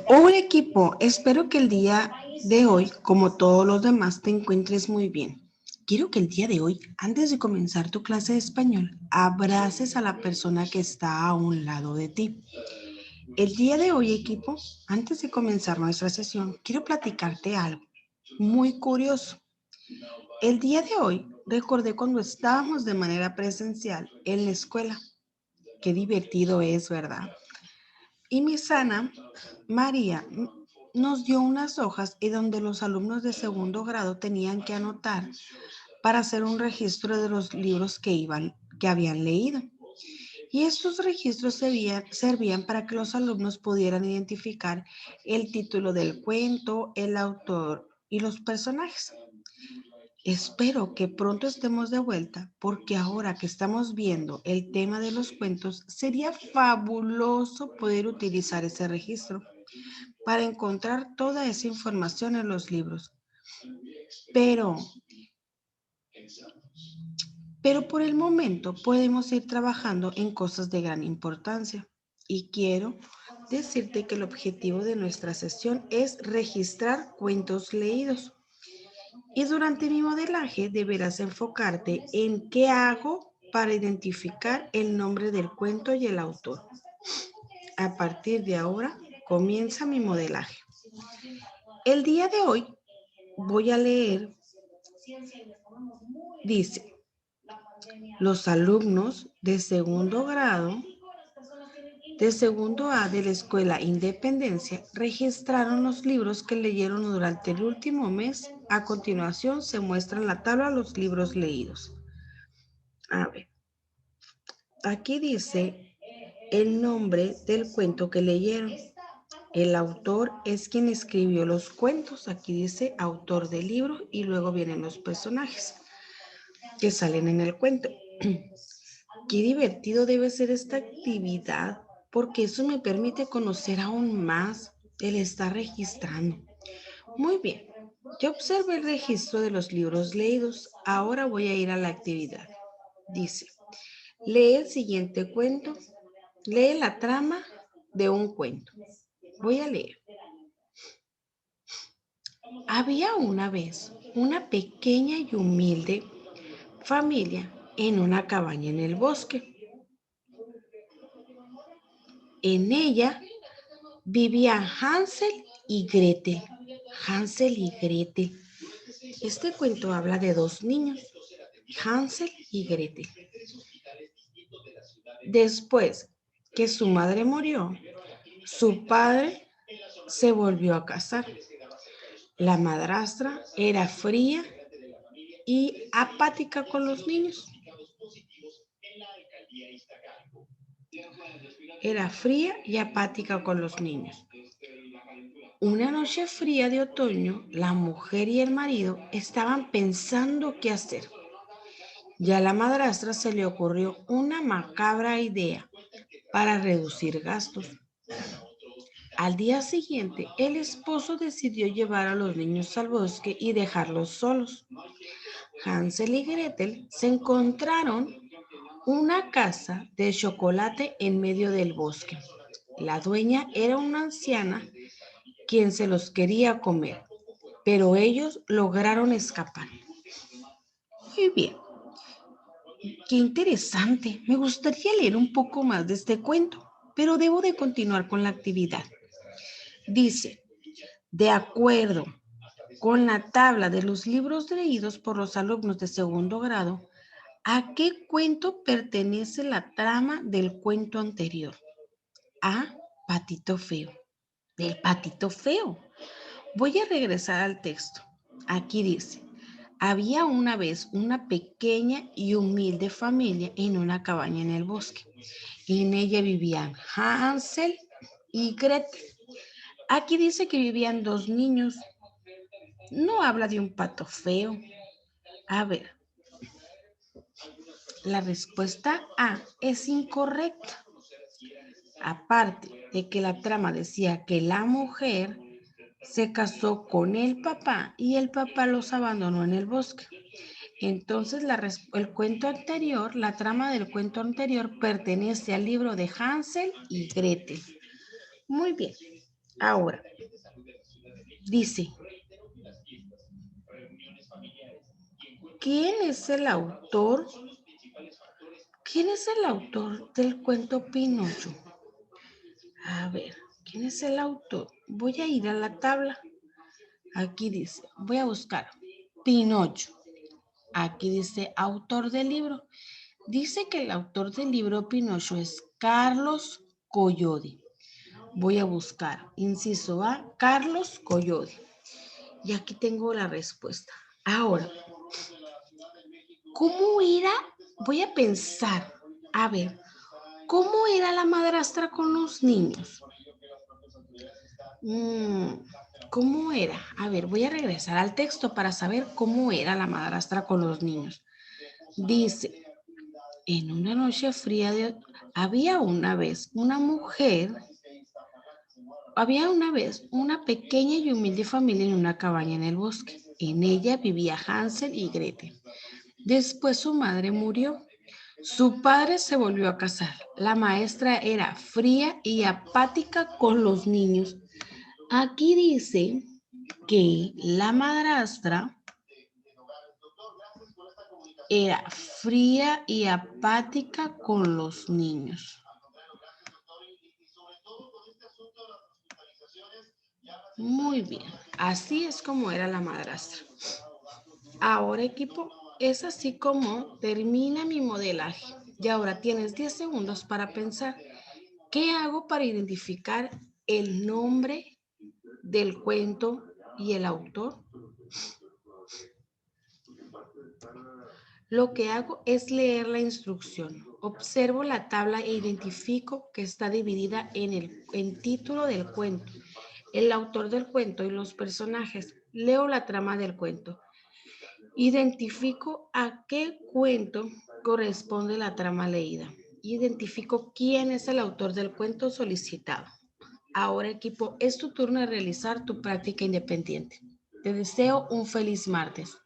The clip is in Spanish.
Hola equipo, espero que el día de hoy, como todos los demás, te encuentres muy bien. Quiero que el día de hoy, antes de comenzar tu clase de español, abraces a la persona que está a un lado de ti. El día de hoy, equipo, antes de comenzar nuestra sesión, quiero platicarte algo muy curioso. El día de hoy recordé cuando estábamos de manera presencial en la escuela. Qué divertido es, ¿verdad? Y mi sana María nos dio unas hojas y donde los alumnos de segundo grado tenían que anotar para hacer un registro de los libros que habían leído. Y estos registros servían para que los alumnos pudieran identificar el título del cuento, el autor y los personajes. Espero que pronto estemos de vuelta porque ahora que estamos viendo el tema de los cuentos, sería fabuloso poder utilizar ese registro para encontrar toda esa información en los libros. Pero, pero por el momento podemos ir trabajando en cosas de gran importancia. Y quiero decirte que el objetivo de nuestra sesión es registrar cuentos leídos. Y durante mi modelaje deberás enfocarte en qué hago para identificar el nombre del cuento y el autor. A partir de ahora comienza mi modelaje. El día de hoy voy a leer, dice, los alumnos de segundo grado, de segundo A de la Escuela Independencia, registraron los libros que leyeron durante el último mes. A continuación se muestra en la tabla los libros leídos. A ver, aquí dice el nombre del cuento que leyeron. El autor es quien escribió los cuentos. Aquí dice autor del libro y luego vienen los personajes que salen en el cuento. Qué divertido debe ser esta actividad porque eso me permite conocer aún más el estar registrando. Muy bien, ya observé el registro de los libros leídos. Ahora voy a ir a la actividad. Dice, lee el siguiente cuento, lee la trama de un cuento. Voy a leer. Había una vez una pequeña y humilde familia en una cabaña en el bosque. En ella vivían Hansel y Gretel. Hansel y Gretel. Este cuento habla de dos niños, Hansel y Gretel. Después que su madre murió, su padre se volvió a casar. La madrastra era fría y apática con los niños. Era fría y apática con los niños. Una noche fría de otoño, la mujer y el marido estaban pensando qué hacer. Ya a la madrastra se le ocurrió una macabra idea para reducir gastos. Al día siguiente, el esposo decidió llevar a los niños al bosque y dejarlos solos. Hansel y Gretel se encontraron una casa de chocolate en medio del bosque. La dueña era una anciana quien se los quería comer, pero ellos lograron escapar. Muy bien, qué interesante. Me gustaría leer un poco más de este cuento, pero debo de continuar con la actividad. Dice, de acuerdo con la tabla de los libros leídos por los alumnos de segundo grado, ¿a qué cuento pertenece la trama del cuento anterior? A. Patito Feo. Del Patito Feo. Voy a regresar al texto. Aquí dice, había una vez una pequeña y humilde familia en una cabaña en el bosque. En ella vivían Hansel y Gretel. Aquí dice que vivían dos niños. No habla de un pato feo. A ver, la respuesta A es incorrecta. Aparte de que la trama decía que la mujer se casó con el papá y el papá los abandonó en el bosque. Entonces el cuento anterior, la trama del cuento anterior pertenece al libro de Hansel y Gretel. Muy bien. Ahora, dice, ¿quién es el autor? ¿Quién es el autor del cuento Pinocho? A ver, ¿quién es el autor? Voy a ir a la tabla. Aquí dice, voy a buscar Pinocho. Aquí dice autor del libro. Dice que el autor del libro Pinocho es Carlos Collodi. Voy a buscar, inciso A, Carlos Collodi. Y aquí tengo la respuesta. Ahora, ¿cómo era? Voy a pensar, a ver, ¿cómo era la madrastra con los niños? ¿Cómo era? A ver, voy a regresar al texto para saber cómo era la madrastra con los niños. Dice, en una noche fría había una vez una pequeña y humilde familia en una cabaña en el bosque. En ella vivía Hansel y Gretel. Después su madre murió. Su padre se volvió a casar. La maestra era fría y apática con los niños. Aquí dice que la madrastra era fría y apática con los niños. Muy bien, así es como era la madrastra. Ahora, equipo, es así como termina mi modelaje. Y ahora tienes 10 segundos para pensar, ¿qué hago para identificar el nombre del cuento y el autor? Lo que hago es leer la instrucción. Observo la tabla e identifico que está dividida en el título del cuento, el autor del cuento y los personajes. Leo la trama del cuento. Identifico a qué cuento corresponde la trama leída. Identifico quién es el autor del cuento solicitado. Ahora, equipo, es tu turno de realizar tu práctica independiente. Te deseo un feliz martes.